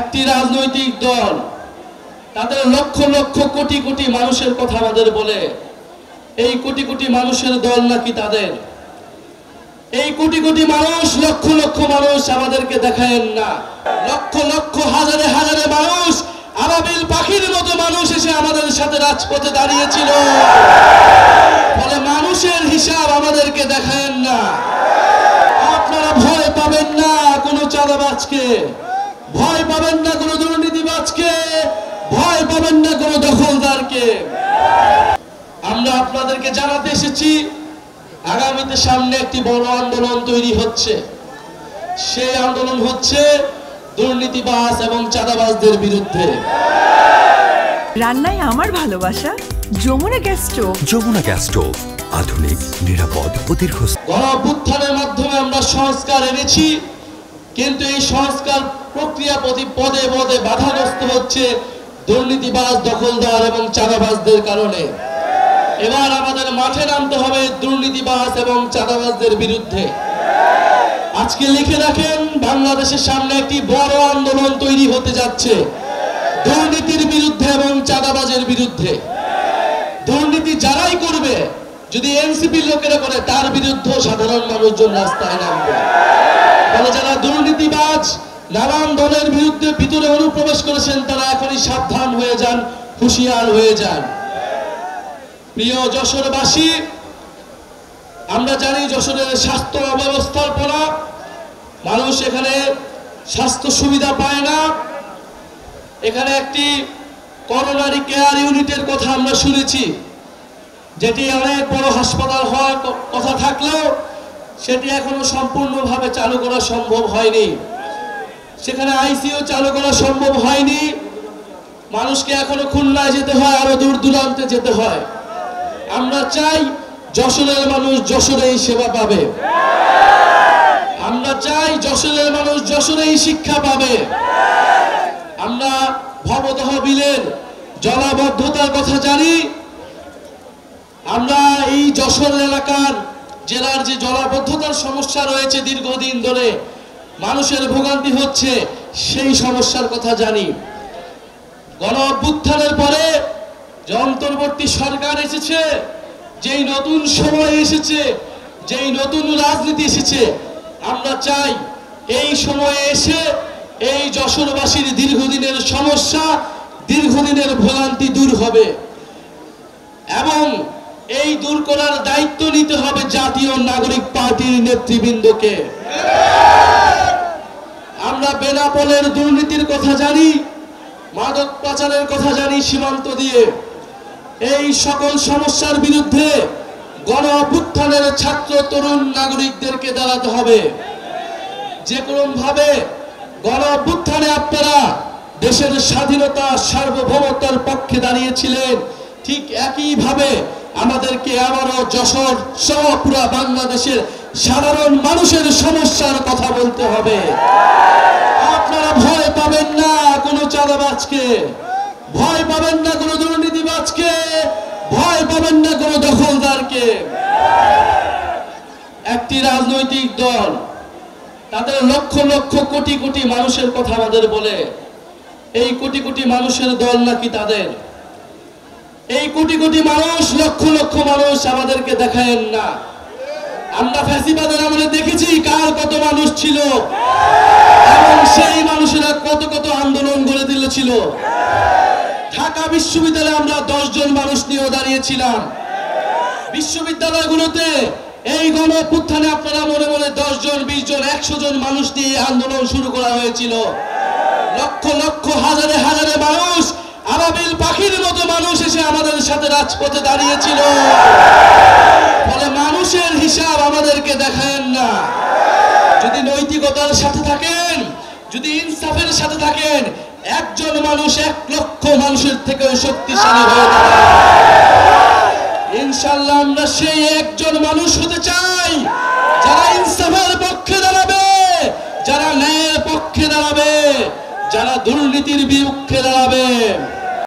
একটি রাজনৈতিক দল তাদের লক্ষ লক্ষ কোটি কোটি মানুষের কথা আমাদের বলে, এই কোটি কোটি মানুষের দল নাকি তাদের? এই কোটি কোটি মানুষ, লক্ষ লক্ষ মানুষ আমাদেরকে দেখায়েন না। লক্ষ লক্ষ হাজারে হাজারে মানুষ, আবাবিল পাখির মতো মানুষ এসে আমাদের সাথে রাজপথে দাঁড়িয়েছিল। ফলে মানুষের হিসাব আমাদেরকে দেখায়েন না। আপনারা ভয় পাবেন না কোনো চাঁদাবাজকে, ভয় পাবেন না কোনো দুর্নীতিবাজকে, ভয় পাবেন না কোনো দখলদারকে। আমরা আপনাদেরকে জানাতে এসেছি, আগামীতে সামনে একটি বড় আন্দোলন তৈরি হচ্ছে। সেই আন্দোলন হচ্ছে দুর্নীতিবাজ এবং চাঁদাবাজদের বিরুদ্ধে। রান্নায় আমার ভালোবাসা Jamuna gas stove. Jamuna gas stove, আধুনিক, নিরাপদ ও দীর্ঘস্থায়ী। গণঅভ্যুত্থানের মাধ্যমে আমরা সংস্কার এনেছি, কিন্তু এই সংস্কার প্রক্রিয়া পদে পদে বাধাগ্রস্ত হচ্ছে দুর্নীতিবাজ, দখলদার এবং চাঁদাবাজদের কারণে। এবার আমাদের মাঠে নামতে হবে দুর্নীতিবাজ এবং চাঁদাবাজদের বিরুদ্ধে। আজকে লিখে রাখেন, বাংলাদেশের সামনে একটি বড় আন্দোলন তৈরি হতে যাচ্ছে দুর্নীতির বিরুদ্ধে এবং চাঁদাবাজের বিরুদ্ধে। দুর্নীতি যারাই করবে, যদি এনসিপির লোকেরা করে, তার বিরুদ্ধে সাধারণ মানুষজন রাস্তায় নামবে। ফলে যারা দুর্নীতিবাজ, নানান দলের বিরুদ্ধে ভিতরে অনুপ্রবেশ করেছেন, তারা এখনই সাবধান হয়ে যান, হুঁশিয়ার হয়ে যান। প্রিয় যশোরবাসী, আমরা জানি যশোরের স্বাস্থ্য অব্যবস্থাপনা, মানুষ এখানে স্বাস্থ্য সুবিধা পায় না। এখানে একটি করোনারি কেয়ার ইউনিটের কথা আমরা শুনেছি, যেটি অনেক বড় হাসপাতাল হওয়ার কথা থাকলেও সেটি এখনো সম্পূর্ণভাবে চালু করা সম্ভব হয়নি। সেখানে আইসিইউ চালু করা সম্ভব হয়নি। মানুষকে এখনো খুলনায় যেতে হয়, আরো দূর দূরান্তে যেতে হয়। আমরা চাই যশোরের মানুষ যশোরেই সেবা পাবে। আমরা চাই যশোরের মানুষ যশোরেই শিক্ষা পাবে। আমরা ভবতহবিলের জলাবদ্ধতার কথা জানি। আমরা এই যশোর এলাকার জেলার যে জলাবদ্ধতার সমস্যা রয়েছে দীর্ঘদিন ধরে মানুষের ভোগান্তি হচ্ছে, সেই সমস্যার কথা জানি। গণঅভ্যুত্থানের পরে যে অন্তর্বর্তী সরকার এসেছে, যেই নতুন সময় এসেছে, যেই নতুন রাজনীতি এসেছে, আমরা চাই এই সময়ে এসে এই যশোরবাসীর দীর্ঘদিনের সমস্যা, দীর্ঘদিনের ভোগান্তি দূর হবে এবং এই দূর করার দায়িত্ব নিতে হবে জাতীয় নাগরিক পার্টির নেতৃবৃন্দকে। আমরা বেনাপোলের দুর্নীতির কথা জানি, মাদক পাচারের কথা জানি সীমান্ত দিয়ে। এই সকল সমস্যার বিরুদ্ধে গণঅভ্যুত্থানের ছাত্র তরুণ নাগরিকদেরকে দাঁড়াতে হবে। যে কোনো ভাবে গণঅভ্যুত্থানে আপনারা দেশের স্বাধীনতা, সার্বভৌমতার পক্ষে দাঁড়িয়েছিলেন, ঠিক একইভাবে আমাদেরকে আবারও যশোর সহ পুরা বাংলাদেশের সাধারণ মানুষের সমস্যার কথা বলতে হবে। আপনারা ভয় পাবেন না কোনো চাঁদাবাজকে, ভয় পাবেন না কোনো দুর্নীতিবাজকে, ভয় পাবেন না কোনো দখলদারকে। একটি রাজনৈতিক দল তাদের লক্ষ লক্ষ কোটি কোটি মানুষের কথা আমাদের বলে, এই কোটি কোটি মানুষের দল নাকি তাদের? এই কোটি কোটি মানুষ, লক্ষ লক্ষ মানুষ আমাদেরকে দেখায়েন না। আমরা ফ্যাসিবাদের আমলে দেখেছি কার কত মানুষ ছিল এবং সেই মানুষেরা কত কত আন্দোলন গড়ে তুলেছিল। ঢাকা বিশ্ববিদ্যালয়ে আমরা 10 জন মানুষ নিয়ে দাঁড়িয়েছিলাম। বিশ্ববিদ্যালয়গুলোতে এই গণঅভ্যুত্থানে আপনারা মনে মনে 10 জন, 20 জন, 100 জন মানুষ নিয়ে আন্দোলন শুরু করা হয়েছিল। লক্ষ লক্ষ হাজারে হাজারে মানুষ, আবাবিল পাখির মতো মানুষ এসে আমাদের সাথে রাজপথে দাঁড়িয়েছিল। ফলে মানুষের হিসাব আমাদেরকে দেখায়েন না। যদি নৈতিকতার সাথে থাকেন, যদি ইনসাফের সাথে থাকেন, একজন মানুষ 1 লক্ষ মানুষের থেকে শক্তিশালী হয়ে দাঁড়ায়। ইনশাআল্লাহ আমরা সেই একজন মানুষ হতে চাই, যারা ইনসাফের পক্ষে দাঁড়াবে, যারা ন্যায়ের পক্ষে দাঁড়াবে, যারা দুর্নীতির বিরুদ্ধে দাঁড়াবে।